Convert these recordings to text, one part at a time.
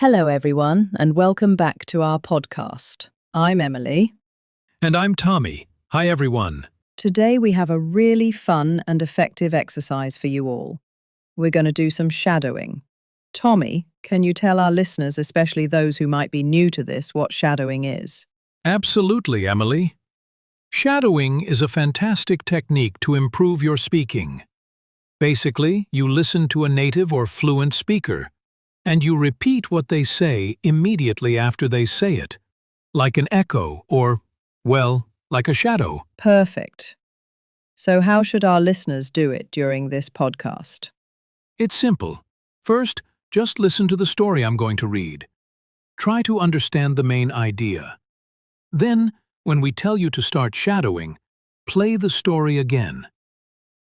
Hello, everyone, and welcome back to our podcast. I'm Emily. And I'm Tommy. Hi, everyone. Today we have a really fun and effective exercise for you all. We're going to do some shadowing. Tommy, can you tell our listeners, especially those who might be new to this, what shadowing is? Absolutely, Emily. Shadowing is a fantastic technique to improve your speaking. Basically, you listen to a native or fluent speaker, and you repeat what they say immediately after they say it, like an echo or, well, like a shadow. Perfect. So how should our listeners do it during this podcast? It's simple. First, just listen to the story I'm going to read. Try to understand the main idea. Then, when we tell you to start shadowing, play the story again.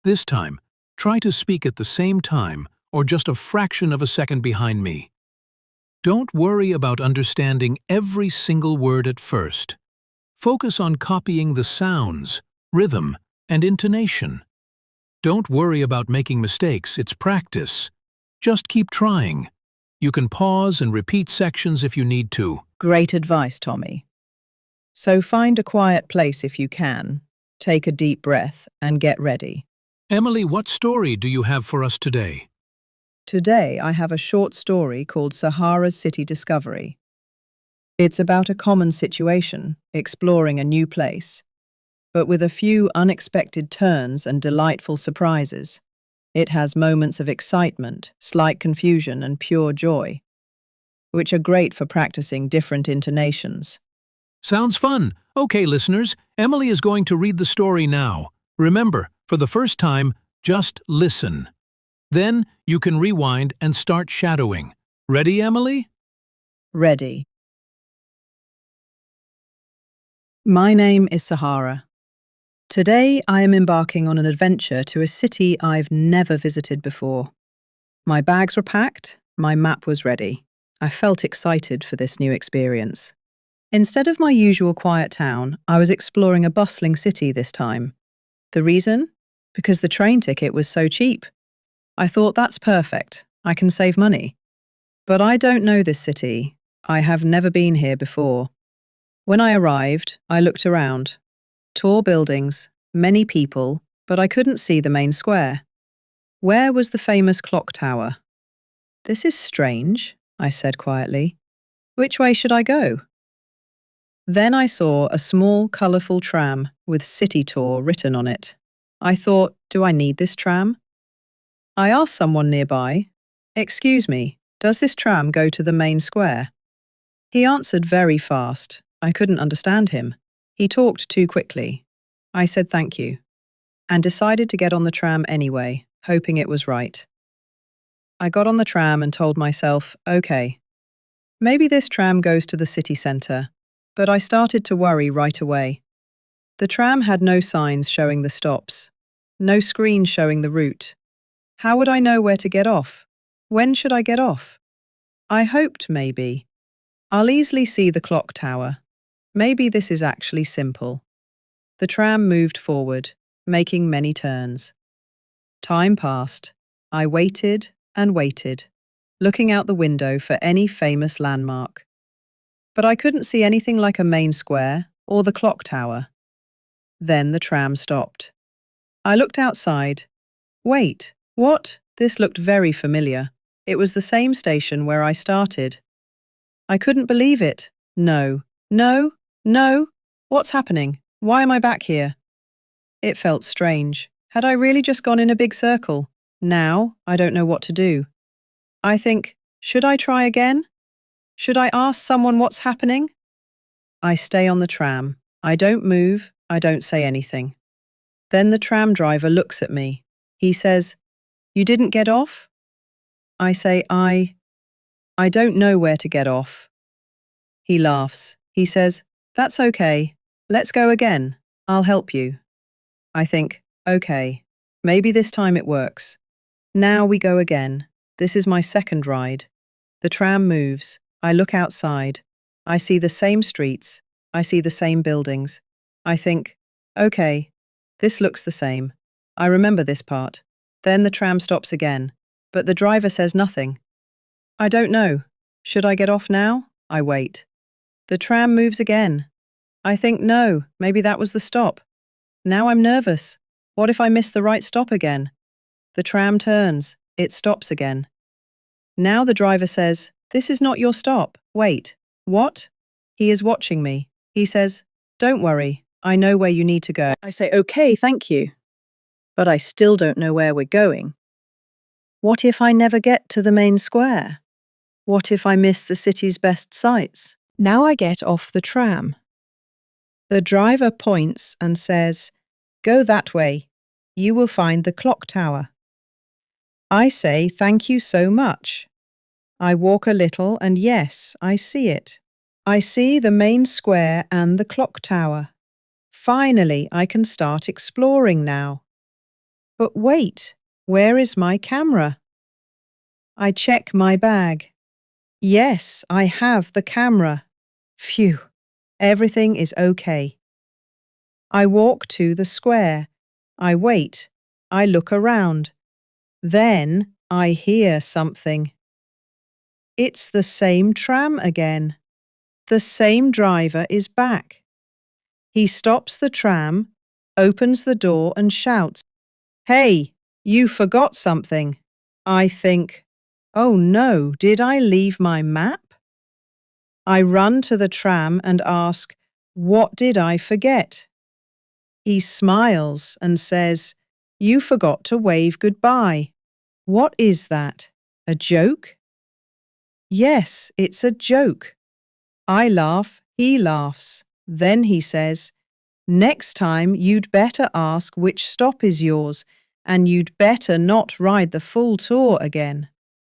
This time, try to speak at the same time or just a fraction of a second behind me. Don't worry about understanding every single word at first. Focus on copying the sounds, rhythm, and intonation. Don't worry about making mistakes, it's practice. Just keep trying. You can pause and repeat sections if you need to. Great advice, Tommy. So find a quiet place if you can, take a deep breath, and get ready. Emily, what story do you have for us today? Today I have a short story called Sahara's City Discovery. It's about a common situation, exploring a new place, but with a few unexpected turns and delightful surprises. It has moments of excitement, slight confusion, and pure joy, which are great for practicing different intonations. Sounds fun. Okay, listeners, Emily is going to read the story now. Remember, for the first time, just listen. Then you can rewind and start shadowing. Ready, Emily? Ready. My name is Sahara. Today I am embarking on an adventure to a city I've never visited before. My bags were packed, my map was ready. I felt excited for this new experience. Instead of my usual quiet town, I was exploring a bustling city this time. The reason? Because the train ticket was so cheap. I thought that's perfect, I can save money. But I don't know this city. I have never been here before. When I arrived, I looked around. Tall buildings, many people, but I couldn't see the main square. Where was the famous clock tower? This is strange, I said quietly. Which way should I go? Then I saw a small, colourful tram with City Tour written on it. I thought, do I need this tram? I asked someone nearby, "Excuse me, does this tram go to the main square?" He answered very fast. I couldn't understand him. He talked too quickly. I said thank you, and decided to get on the tram anyway, hoping it was right. I got on the tram and told myself, okay, maybe this tram goes to the city centre, but I started to worry right away. The tram had no signs showing the stops, no screen showing the route. How would I know where to get off? When should I get off? I hoped maybe. I'll easily see the clock tower. Maybe this is actually simple. The tram moved forward, making many turns. Time passed. I waited and waited, looking out the window for any famous landmark. But I couldn't see anything like a main square or the clock tower. Then the tram stopped. I looked outside. Wait. What? This looked very familiar. It was the same station where I started. I couldn't believe it. No. What's happening? Why am I back here? It felt strange. Had I really just gone in a big circle? Now, I don't know what to do. I think, should I try again? Should I ask someone what's happening? I stay on the tram. I don't move. I don't say anything. Then the tram driver looks at me. He says, "You didn't get off?" I say, I don't know where to get off. He laughs. He says, "That's okay. Let's go again. I'll help you." I think, okay, maybe this time it works. Now we go again. This is my second ride. The tram moves. I look outside. I see the same streets. I see the same buildings. I think, okay, this looks the same. I remember this part. Then the tram stops again, but the driver says nothing. I don't know. Should I get off now? I wait. The tram moves again. I think, no, maybe that was the stop. Now I'm nervous. What if I miss the right stop again? The tram turns. It stops again. Now the driver says, "This is not your stop. Wait." What? He is watching me. He says, "Don't worry. I know where you need to go." I say, "Okay, thank you." But I still don't know where we're going. What if I never get to the main square? What if I miss the city's best sights? Now I get off the tram. The driver points and says, "Go that way. You will find the clock tower." I say, "Thank you so much." I walk a little and yes, I see it. I see the main square and the clock tower. Finally, I can start exploring now. But wait, where is my camera? I check my bag. Yes, I have the camera. Phew, everything is okay. I walk to the square. I wait. I look around. Then I hear something. It's the same tram again. The same driver is back. He stops the tram, opens the door and shouts, "Hey, you forgot something." I think, oh no, did I leave my map? I run to the tram and ask, "What did I forget?" He smiles and says, "You forgot to wave goodbye." What is that? A joke? Yes, it's a joke. I laugh, he laughs. Then he says, "Next time you'd better ask which stop is yours, and you'd better not ride the full tour again."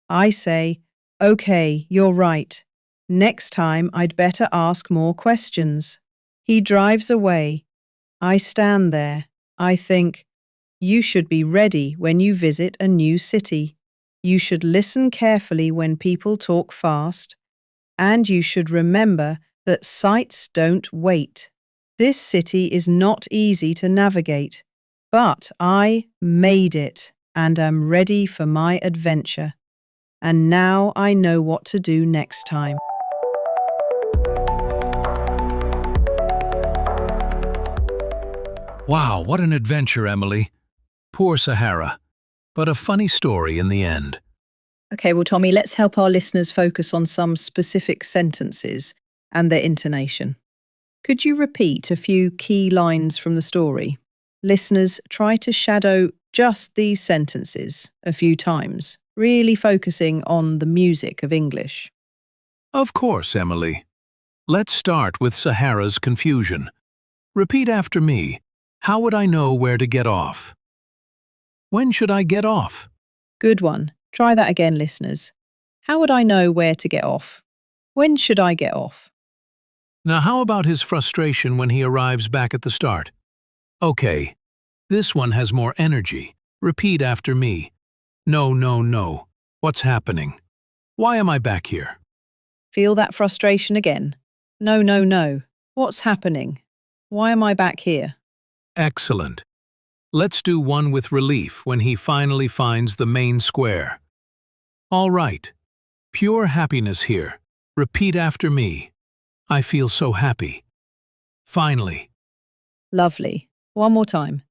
I say, "Okay, you're right. Next time I'd better ask more questions." He drives away. I stand there. I think, you should be ready when you visit a new city. You should listen carefully when people talk fast, and you should remember that sights don't wait. This city is not easy to navigate, but I made it and am ready for my adventure. And now I know what to do next time. Wow, what an adventure, Emily. Poor Sahara, but a funny story in the end. Okay, well, Tommy, let's help our listeners focus on some specific sentences and their intonation. Could you repeat a few key lines from the story? Listeners, try to shadow just these sentences a few times, really focusing on the music of English. Of course, Emily. Let's start with Sahara's confusion. Repeat after me. How would I know where to get off? When should I get off? Good one. Try that again, listeners. How would I know where to get off? When should I get off? Now, how about his frustration when he arrives back at the start? Okay, this one has more energy. Repeat after me. No, no, no. What's happening? Why am I back here? Feel that frustration again. No, no, no. What's happening? Why am I back here? Excellent. Let's do one with relief when he finally finds the main square. All right. Pure happiness here. Repeat after me. I feel so happy. Finally. Lovely. One more time.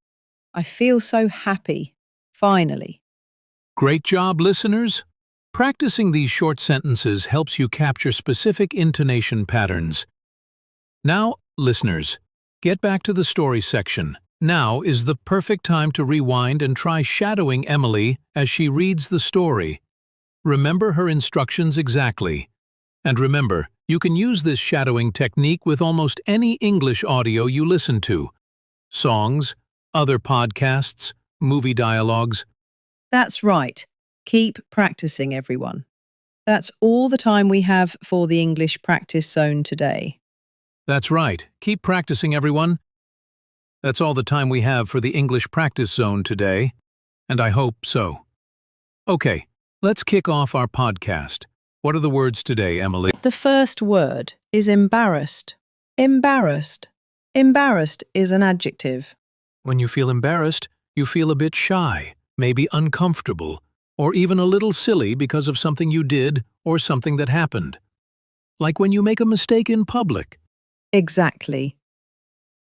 I feel so happy. Finally. Great job, listeners. Practicing these short sentences helps you capture specific intonation patterns. Now, listeners, get back to the story section. Now is the perfect time to rewind and try shadowing Emily as she reads the story. Remember her instructions exactly. And remember, you can use this shadowing technique with almost any English audio you listen to. Songs, other podcasts, movie dialogues. That's right. Keep practicing, everyone. That's all the time we have for the English practice zone today. That's right. Keep practicing, everyone. That's all the time we have for the English practice zone today, and I hope so. Okay, let's kick off our podcast. What are the words today, Emily? The first word is embarrassed. Embarrassed. Embarrassed is an adjective. When you feel embarrassed, you feel a bit shy, maybe uncomfortable, or even a little silly because of something you did or something that happened. Like when you make a mistake in public. Exactly.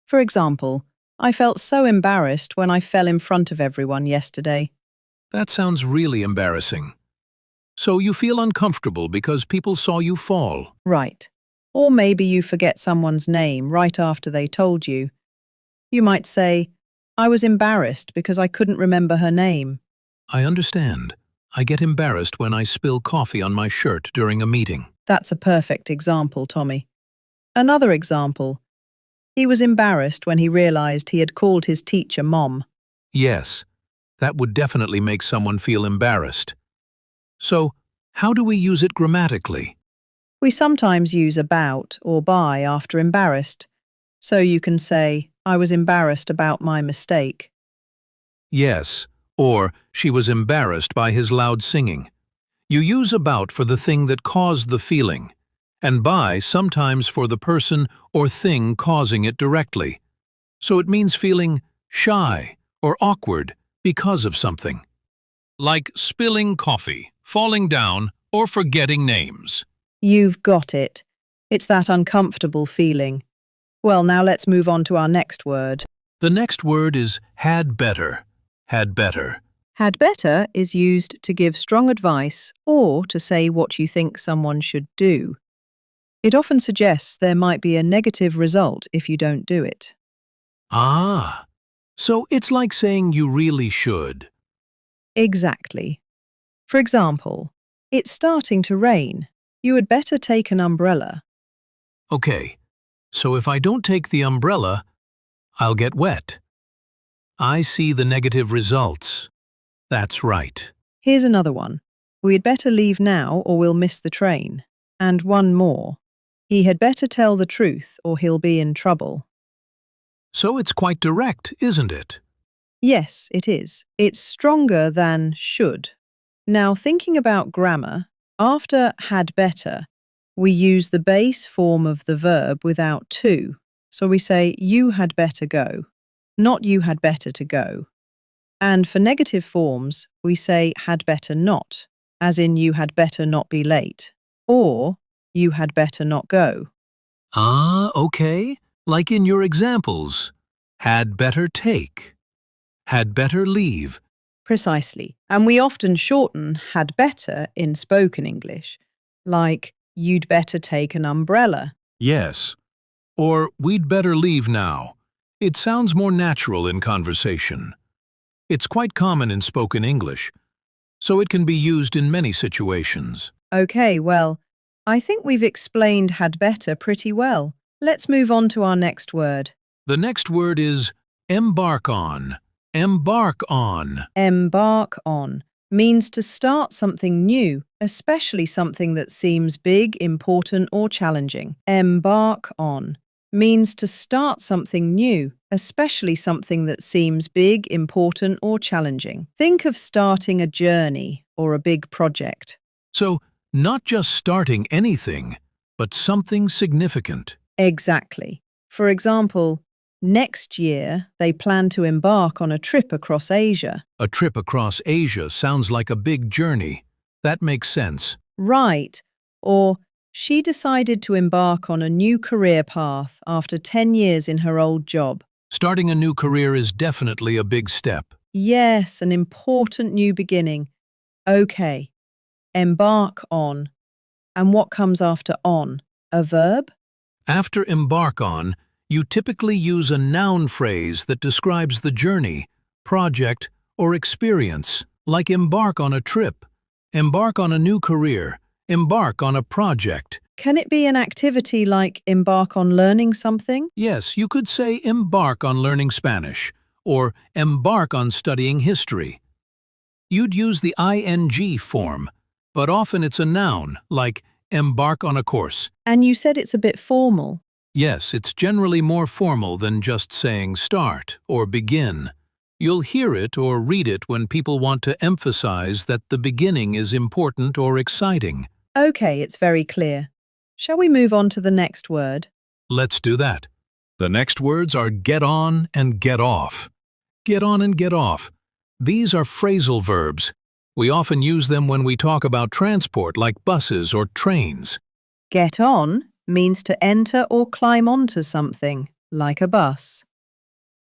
For example, I felt so embarrassed when I fell in front of everyone yesterday. That sounds really embarrassing. So you feel uncomfortable because people saw you fall. Right. Or maybe you forget someone's name right after they told you. You might say, I was embarrassed because I couldn't remember her name. I understand. I get embarrassed when I spill coffee on my shirt during a meeting. That's a perfect example, Tommy. Another example. He was embarrassed when he realized he had called his teacher Mom. Yes, that would definitely make someone feel embarrassed. So, how do we use it grammatically? We sometimes use about or by after embarrassed. So you can say, I was embarrassed about my mistake. Yes, or she was embarrassed by his loud singing. You use about for the thing that caused the feeling, and by sometimes for the person or thing causing it directly. So it means feeling shy or awkward because of something. Like spilling coffee, falling down, or forgetting names. You've got it. It's that uncomfortable feeling. Well, now let's move on to our next word. The next word is had better. Had better. Had better is used to give strong advice or to say what you think someone should do. It often suggests there might be a negative result if you don't do it. Ah, so it's like saying you really should. Exactly. For example, it's starting to rain. You had better take an umbrella. Okay, so if I don't take the umbrella, I'll get wet. I see the negative results. That's right. Here's another one. We had better leave now or we'll miss the train. And one more. He had better tell the truth or he'll be in trouble. So it's quite direct, isn't it? Yes, it is. It's stronger than should. Now, thinking about grammar, after had better, we use the base form of the verb without to. So we say, you had better go, not you had better to go. And for negative forms, we say had better not, as in you had better not be late, or you had better not go. Ah, okay. Like in your examples. Had better take. Had better leave. Precisely. And we often shorten had better in spoken English, like you'd better take an umbrella. Yes. Or we'd better leave now. It sounds more natural in conversation. It's quite common in spoken English, so it can be used in many situations. Okay, well, I think we've explained had better pretty well. Let's move on to our next word. The next word is embark on. Embark on. Embark on means to start something new, especially something that seems big, important, or challenging. Embark on means to start something new, especially something that seems big, important, or challenging. Think of starting a journey or a big project. So, not just starting anything, but something significant. Exactly. For example, next year they plan to embark on a trip across Asia. A trip across Asia sounds like a big journey. That makes sense. Right. Or she decided to embark on a new career path after 10 years in her old job. Starting a new career is definitely a big step. Yes, an important new beginning. Okay. Embark on. And what comes after on? A verb? After embark on, you typically use a noun phrase that describes the journey, project, or experience, like embark on a trip, embark on a new career, embark on a project. Can it be an activity like embark on learning something? Yes, you could say embark on learning Spanish, or embark on studying history. You'd use the ing form, but often it's a noun, like embark on a course. And you said it's a bit formal. Yes, it's generally more formal than just saying start or begin. You'll hear it or read it when people want to emphasize that the beginning is important or exciting. Okay, it's very clear. Shall we move on to the next word? Let's do that. The next words are get on and get off. Get on and get off. These are phrasal verbs. We often use them when we talk about transport like buses or trains. Get on means to enter or climb onto something, like a bus.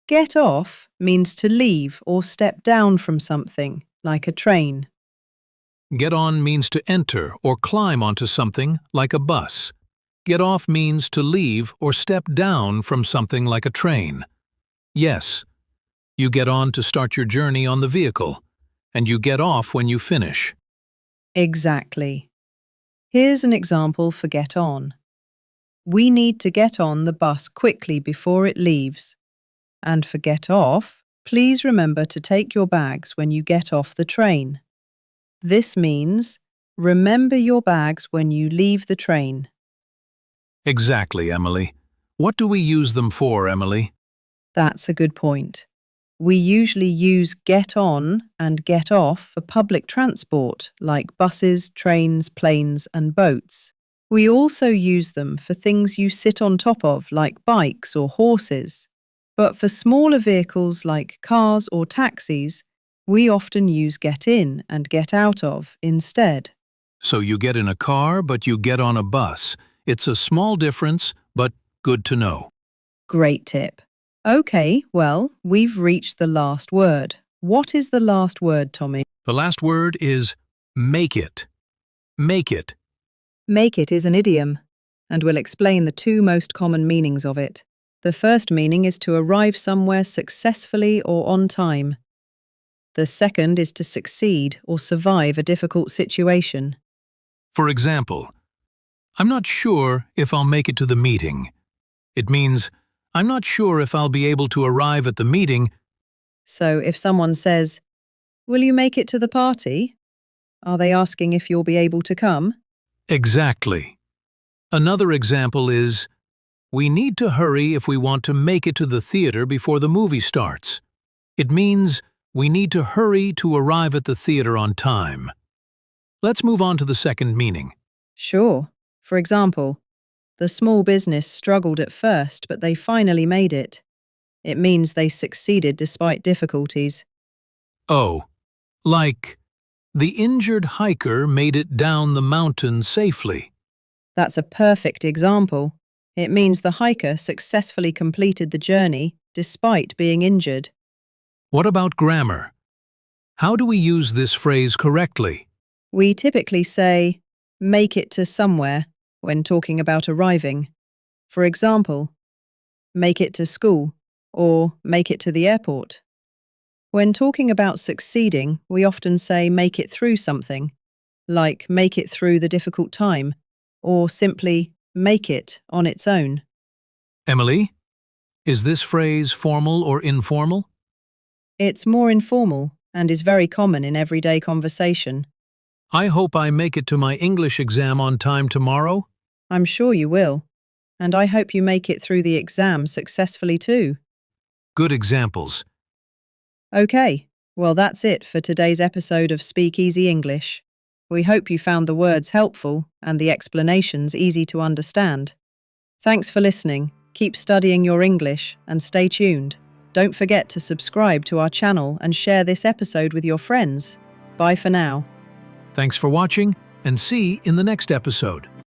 Get off means to leave or step down from something, like a train. Get on means to enter or climb onto something like a bus. Get off means to leave or step down from something like a train. Yes, you get on to start your journey on the vehicle, and you get off when you finish. Exactly. Here's an example for get on. We need to get on the bus quickly before it leaves. And for get off, please remember to take your bags when you get off the train. This means remember your bags when you leave the train. Exactly, Emily. What do we use them for, Emily? That's a good point. We usually use get on and get off for public transport like buses, trains, planes and boats. We also use them for things you sit on top of like bikes or horses. But for smaller vehicles like cars or taxis, we often use get in and get out of instead. So you get in a car, but you get on a bus. It's a small difference, but good to know. Great tip. Okay, well, we've reached the last word. What is the last word, Tommy? The last word is make it. Make it. Make it is an idiom, and we'll explain the two most common meanings of it. The first meaning is to arrive somewhere successfully or on time. The second is to succeed or survive a difficult situation. For example, I'm not sure if I'll make it to the meeting. It means, I'm not sure if I'll be able to arrive at the meeting. So if someone says, "Will you make it to the party?" Are they asking if you'll be able to come? Exactly. Another example is, we need to hurry if we want to make it to the theater before the movie starts. It means we need to hurry to arrive at the theater on time. Let's move on to the second meaning. Sure. For example, the small business struggled at first, but they finally made it. It means they succeeded despite difficulties. Oh, like, the injured hiker made it down the mountain safely. That's a perfect example. It means the hiker successfully completed the journey despite being injured. What about grammar? How do we use this phrase correctly? We typically say, make it to somewhere when talking about arriving. For example, make it to school or make it to the airport. When talking about succeeding, we often say make it through something, like make it through the difficult time, or simply make it on its own. Emily, is this phrase formal or informal? It's more informal and is very common in everyday conversation. I hope I make it to my English exam on time tomorrow. I'm sure you will, and I hope you make it through the exam successfully too. Good examples. Okay, well that's it for today's episode of Speak Easy English. We hope you found the words helpful and the explanations easy to understand. Thanks for listening, keep studying your English and stay tuned. Don't forget to subscribe to our channel and share this episode with your friends. Bye for now. Thanks for watching, and see you in the next episode.